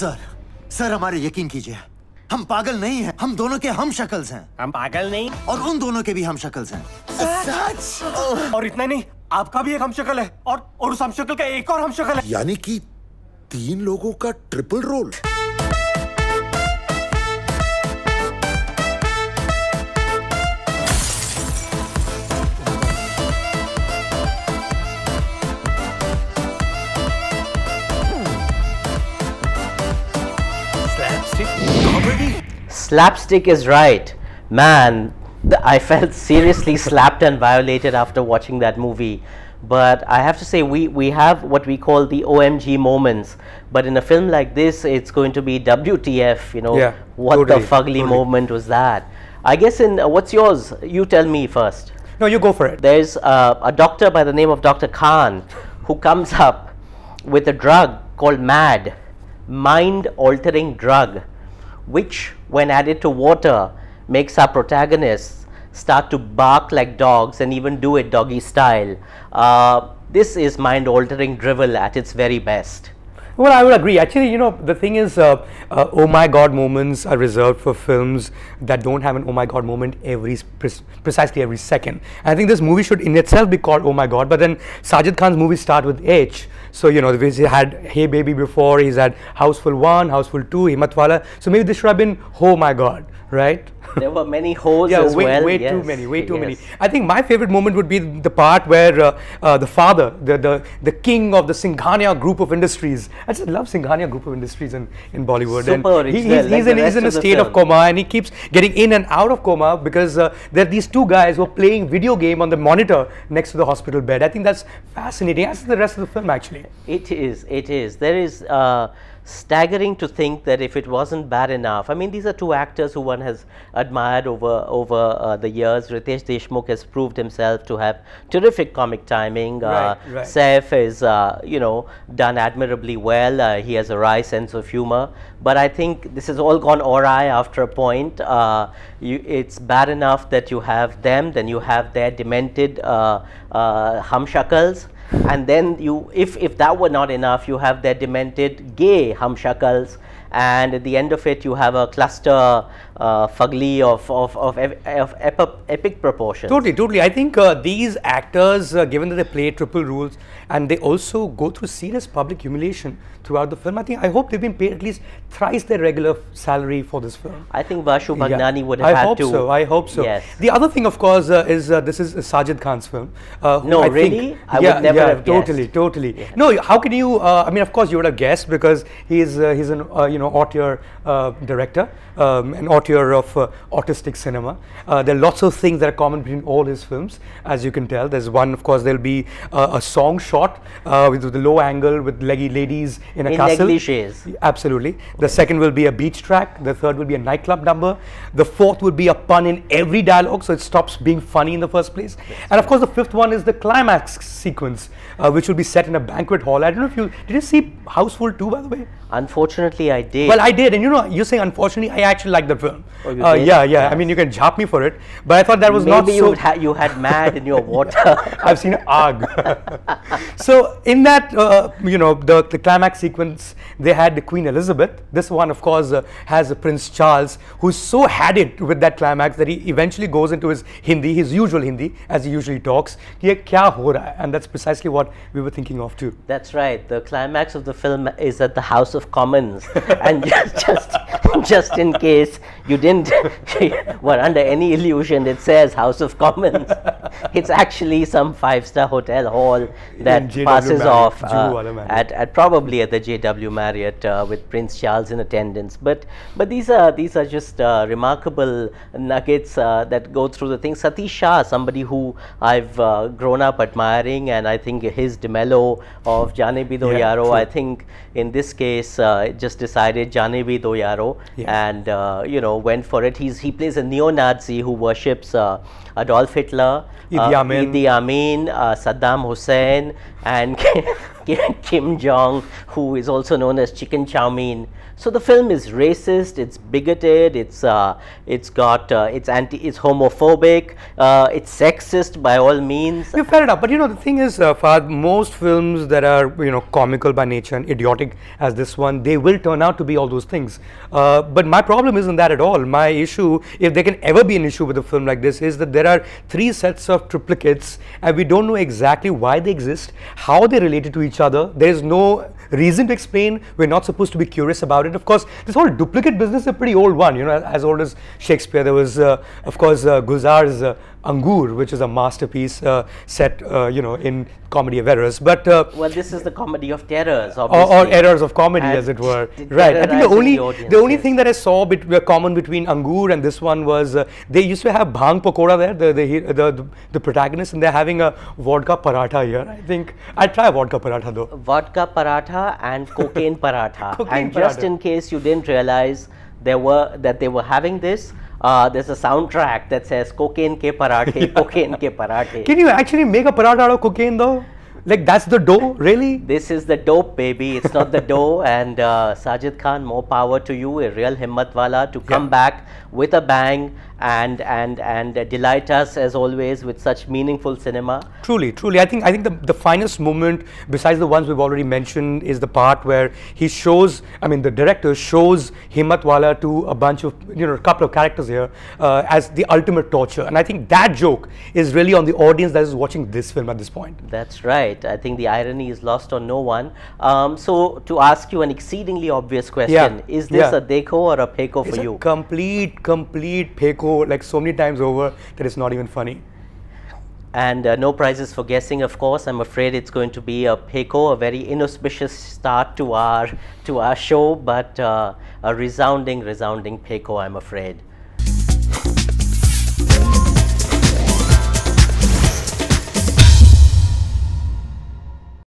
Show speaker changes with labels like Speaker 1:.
Speaker 1: Sir हमारे यकीन कीजिए, हम पागल नहीं हैं, हम दोनों के हम शक्ल्स हैं।
Speaker 2: हम पागल नहीं
Speaker 1: और उन दोनों के भी हम शक्ल्स हैं।
Speaker 2: सच? और इतना नहीं, आपका भी एक हम शक्ल है और उस हम शक्ल का एक और हम शक्ल है।
Speaker 3: यानी कि 3 लोगों का triple role.
Speaker 4: Slapstick is right. Man, I felt seriously slapped and violated after watching that movie. But I have to say, we have what we call the OMG moments. But in a film like this, it's going to be WTF, you know,
Speaker 5: yeah,
Speaker 4: what
Speaker 5: totally,
Speaker 4: the fugly moment was that? I guess what's yours? You tell me first.
Speaker 5: No, you go for it.
Speaker 4: There's a doctor by the name of Dr. Khan who comes up with a drug called MAD, mind-altering drug, which when added to water makes our protagonists start to bark like dogs and even do it doggy style. This is mind-altering drivel at its very best.
Speaker 5: Well, I would agree. Actually, you know, the thing is, oh my god moments are reserved for films that don't have an oh my god moment precisely every second. I think this movie should in itself be called oh my god, but then Sajid Khan's movies start with H. So, you know, he had Hey Baby before, he's had Houseful 1, Houseful 2, Himatwala. So maybe this should have been oh my god, right?
Speaker 4: There were many holes as well.
Speaker 5: Way too many, way too many. I think my favorite moment would be the part where the father, the king of the Singhania group of industries. I just love Singhania group of industries in Bollywood.
Speaker 4: Super
Speaker 5: and he's in a state of coma, and he keeps getting in and out of coma because there are these 2 guys who are playing video game on the monitor next to the hospital bed. I think that's fascinating, as is the rest of the film actually.
Speaker 4: It is, it is. There is staggering to think that if it wasn't bad enough, I mean, these are 2 actors who one has admired over the years. Riteish Deshmukh has proved himself to have terrific comic timing. Saif is, you know, done admirably well. He has a wry sense of humor. But I think this has all gone awry after a point. It's bad enough that you have them, then you have their demented Humshakals. And then if that were not enough, you have their demented gay Humshakals, and at the end of it you have a cluster fugly of epic proportions.
Speaker 5: Totally. I think these actors, given that they play triple roles and they also go through serious public humiliation throughout the film, I hope they've been paid at least thrice their regular salary for this film.
Speaker 4: I think Basu Bhagnani would have had to.
Speaker 5: I hope so.
Speaker 4: Yes.
Speaker 5: The other thing, of course, is this is Sajid Khan's film.
Speaker 4: No, really? I would never have guessed.
Speaker 5: Totally.
Speaker 4: Yeah.
Speaker 5: No, how can you? I mean, of course, you would have guessed because he's an you know, auteur director, an auteur of autistic cinema. There are lots of things that are common between all his films, as you can tell. There's one, of course, there'll be a song shot with the low angle with leggy ladies in a castle.
Speaker 4: Negligees.
Speaker 5: Absolutely. The second will be a beach track. The third will be a nightclub number. The fourth will be a pun in every dialogue, so it stops being funny in the first place. And of course, the fifth one is the climax sequence, which will be set in a banquet hall. I don't know if did you see Houseful 2, by the way?
Speaker 4: Unfortunately, I did.
Speaker 5: Well, I did, and you know, you're saying unfortunately, I actually liked the film.
Speaker 4: Oh, you did?
Speaker 5: Yeah. Yes. I mean, you can jap me for it, but I thought that was not so.
Speaker 4: Maybe you had MAD in your water.
Speaker 5: I've seen AG. So in that, you know, the climax sequence, they had the Queen Elizabeth. This one, of course, has Prince Charles, who's so had it with that climax that he eventually goes into his Hindi, his usual Hindi, as he usually talks. Ye kya ho raha hai? And that's precisely what we were thinking of too.
Speaker 4: That's right. The climax of the film is at the House of Commons, and just in case you didn't were under any illusion, it says House of Commons. It's actually some 5-star hotel hall that passes off at probably at the JW Marriott with Prince Charles in attendance. But these are just remarkable nuggets that go through the thing. Satish Shah, somebody who I've grown up admiring, and I think his DeMello of Jaane Bhi Do Yaro, I think in this case just decided Jaane Bhi Do Yaro, and you know, went for it. He plays a neo-Nazi who worships Adolf Hitler.
Speaker 5: He
Speaker 4: Idi Amin, Saddam Hussein, and Kim Jong, who is also known as Chicken Chow Mein. So the film is racist, it's bigoted, it's homophobic, it's sexist by all means.
Speaker 5: Yeah, fair enough. But you know, the thing is, Fahad, most films that are, you know, comical by nature and idiotic as this one, they will turn out to be all those things. But my problem isn't that at all. My issue, if there can ever be an issue with a film like this, is that there are 3 sets of triplicates and we don't know exactly why they exist, how they related to each other. There is no reason to explain. We're not supposed to be curious about it. Of course, this whole duplicate business is a pretty old one, you know, as old as Shakespeare. There was, of course, Gulzar's Angur, which is a masterpiece set, you know, in Comedy of Errors. But
Speaker 4: well, this is the Comedy of Terrors, obviously.
Speaker 5: Or Errors of Comedy, as it were. Right. I think the only thing that I saw common between Angur and this one was they used to have bhang pakoda there, the protagonist, and they're having a vodka paratha here. I think I'd try a vodka paratha though.
Speaker 4: Vodka paratha and cocaine paratha. And just in case you didn't realize they were having this, there's a soundtrack that says cocaine ke parathe, cocaine ke parathe.
Speaker 5: Can you actually make a paratha out of cocaine though? Like that's the dough, really?
Speaker 4: This is the dope, baby. It's not the dough. And Sajid Khan, more power to you, a real himmat wala, to come back with a bang and delight us as always with such meaningful cinema.
Speaker 5: Truly, truly. I think the finest moment, besides the ones we've already mentioned, is the part where he shows, I mean, the director shows himmat wala to a bunch of, you know, a couple of characters here as the ultimate torture. And I think that joke is really on the audience that is watching this film at this point.
Speaker 4: That's right. I think the irony is lost on no one. So to ask you an exceedingly obvious question, is this a dekho or a peko for you?
Speaker 5: Complete peko, like so many times over that it's not even funny.
Speaker 4: And no prizes for guessing, of course. I'm afraid it's going to be a peko, a very inauspicious start to our show, but a resounding peko, I'm afraid.